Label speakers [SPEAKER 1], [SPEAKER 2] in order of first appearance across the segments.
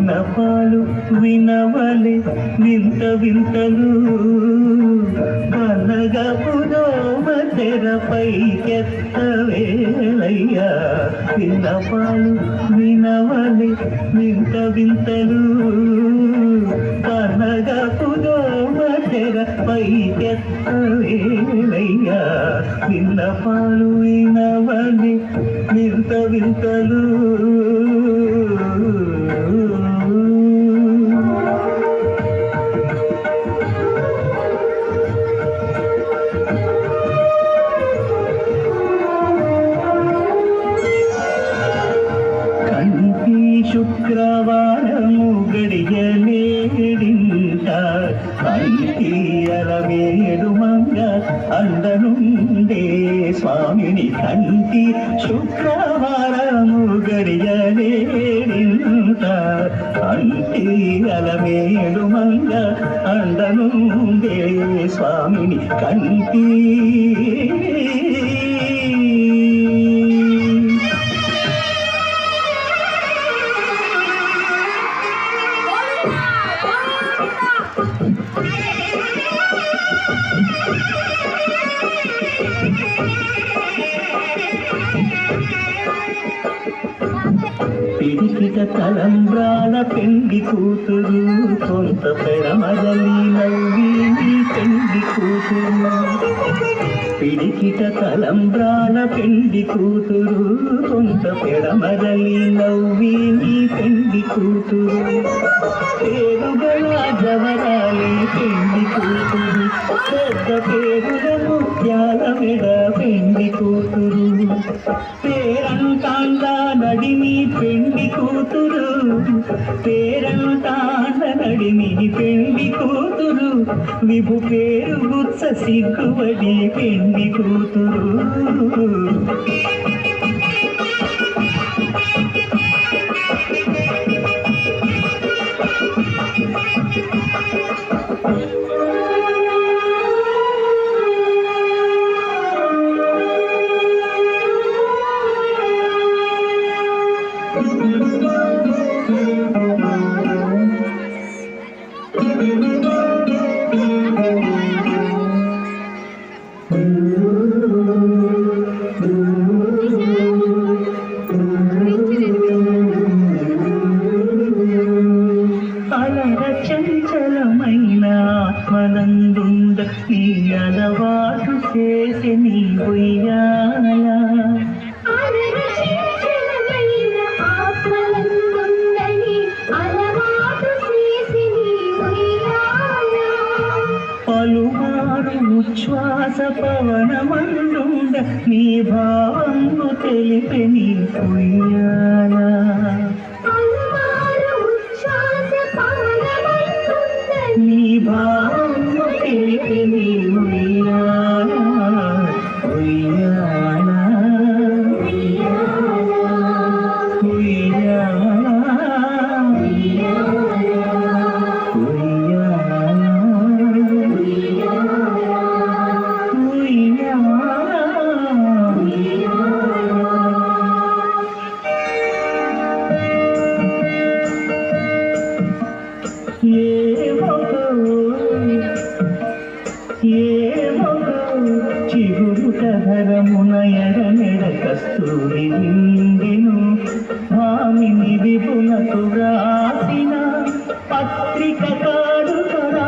[SPEAKER 1] విన్నపాలు వినవలే వింత వింతలు కనగపుదోమ తెరపైకెత్తవేళయ్యా విన్నపాలు వినవలే వింత వింతలు కనగపుదోమ తెరపైకెత్తవేళయ్యా విన్నపాలు వినవలే వింత వింతలు కంటి శుక్రవారము గడియలేడింట కంటి అలమేడు మంగ అందనుండే స్వామిని కంటి శుక్రవారము గడియలేడింట కంటి అలమేడు మంగ అందనుండే స్వామిని కంటి పిడికిట తలంబ్రాల పెండి కూతురు కొంత పెడమదలి నవ్వి పెండి కూతురు పిడికిట తలంబ్రాల పెండి కూతురు కొంత పెడమదలి నవ్వి పెండి కూతురు పేరుగల జవరాలి పెండి కూతురు పెద్ద పేరుల ముత్యాల మెడ పెండి కూతురు పేరంటాండ నడిమి పెండి కూతురు పేరంటాండ నడిమి పెండి కూతురు విభు పేరు గుత్స సిగ్గువడి పెండి కూతురు అలర చంచలమైన ఆత్మనందుండ నీ అలవాటు చేసి నీ ఉయ్యాల పలుమారు ఉచ్ఛ్వాస పవనమందుండ నీ భావము తెలిపి నీ ఉయ్యాల నీ భావము తెలిపి నీ ఉయ్యాల ఉయ్యాల చిగురుటధరమున ఎడమెడ కస్తూరి నిండెను భామిని విపులకు రాసిన పత్రిక కాదు కదా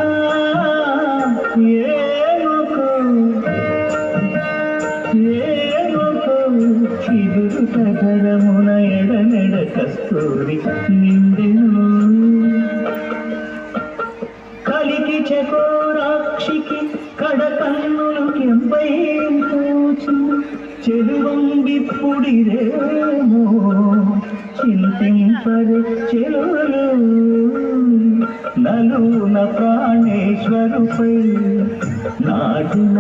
[SPEAKER 1] చిగురుటధరమున ఎడమెడ కస్తూరి నిండెను కలికి చకోరాక్షికి కడకన్నులు కెంపై పూచు చెలువంగిప్పుడిరేమో చింతింపరు చెలువలు నలున ప్రాణేశ్వరుపై నాటిన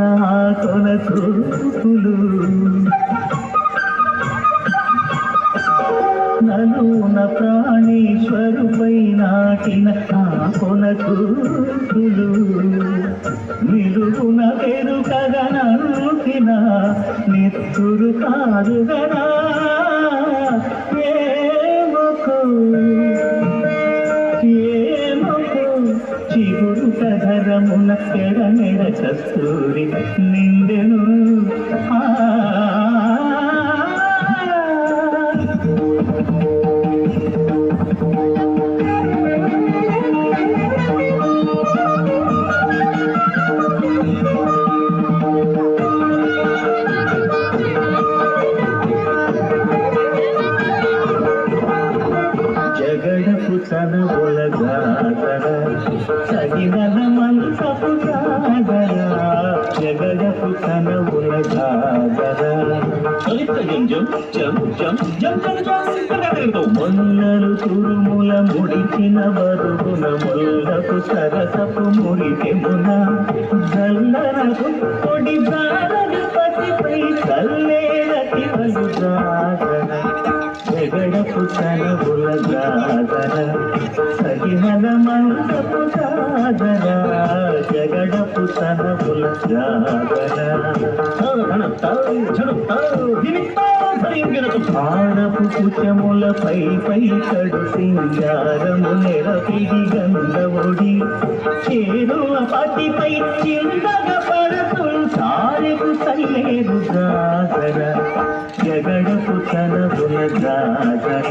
[SPEAKER 1] కొన చూపులు నలున ప్రాణేశ్వరుపై నాటిన కొన చూపులు నిలుగున పెరుకగనంతిన నెత్తురు కాదుగనా ఏమకు తనవుల గాగర మొల్లలు తురుముల ముడిచిన బరుగున ముల్లకు సరసపు ముడికెమున జల్లరకు పొడి జారని పతిపై కల్లేరటి వలు జాగర జగడపు తనవుల గాగర సగినల మందపు జాగర జగడపు తనవుల గాగర ఆరపు కుచములపై పై కడు సింగారము నెరపిడి గంధవుడి చేరువ పతిపై చిందగ పడతు సారెకు తల్లేరు జాగర జగడపు తనవుల జాగర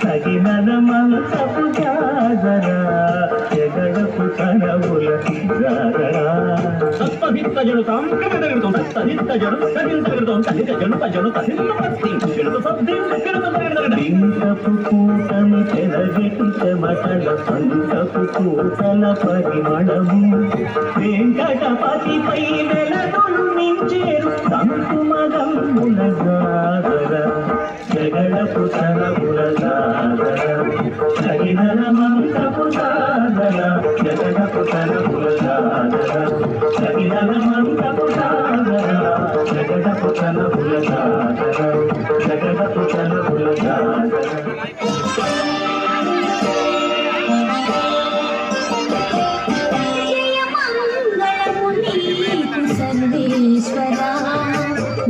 [SPEAKER 1] తగినల మనసపు జాగర జగడపు తనవుల జాగర పింకపు కూటమి చెలగెటి చెమటల పంకపు కూటల పరిమళము వెంకటపతిపై వెలగొలు మించేరు సంకుమగముల జాగర జగడపు తనవుల జాగర జగినల మంత్రపు జాగర జగడపు తనవుల జాగర జగినల మంత్రపు జాగర జగడపు తనవుల జాగర జగడపు తనవుల జాగర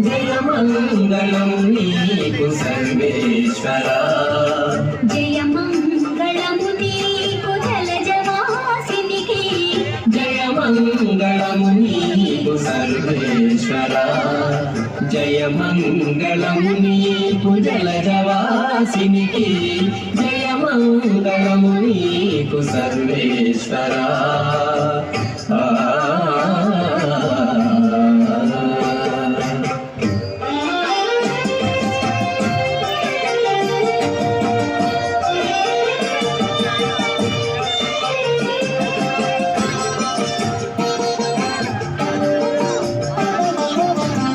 [SPEAKER 2] జయమంగళం నీకు సర్వేశ్వరా
[SPEAKER 3] జయమంగళము నీకు జలజవాసినికి
[SPEAKER 2] జయమంగళము నీకు సర్వేశ్వరా జయమంగళము నీకు జలజవాసినికి జయమంగళము నీకు సర్వేశ్వరా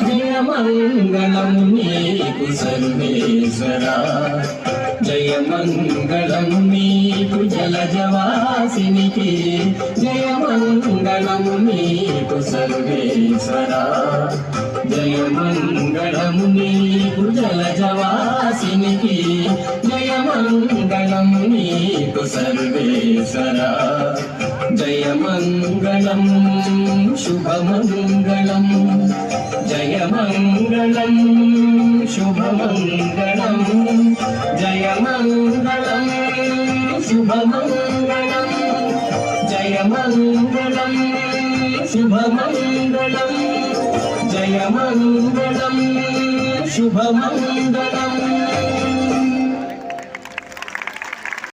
[SPEAKER 2] జయమంగళం నీకు సర్వేశ్వరా జయమంగళం నీకు జలజవాసినికి జయమంగళం నీకు సర్వేశ్వరా జయమంగళం నీకు జలజవాసినికి జయమంగళం నీకు సర్వేశ్వరా జయమంగళం శుభమంగళం జయమంగళం శుభమంగళం జయమంగళం శుభమంగళం జయమంగళం శుభమంగళం జయమంగళం శుభమంగళం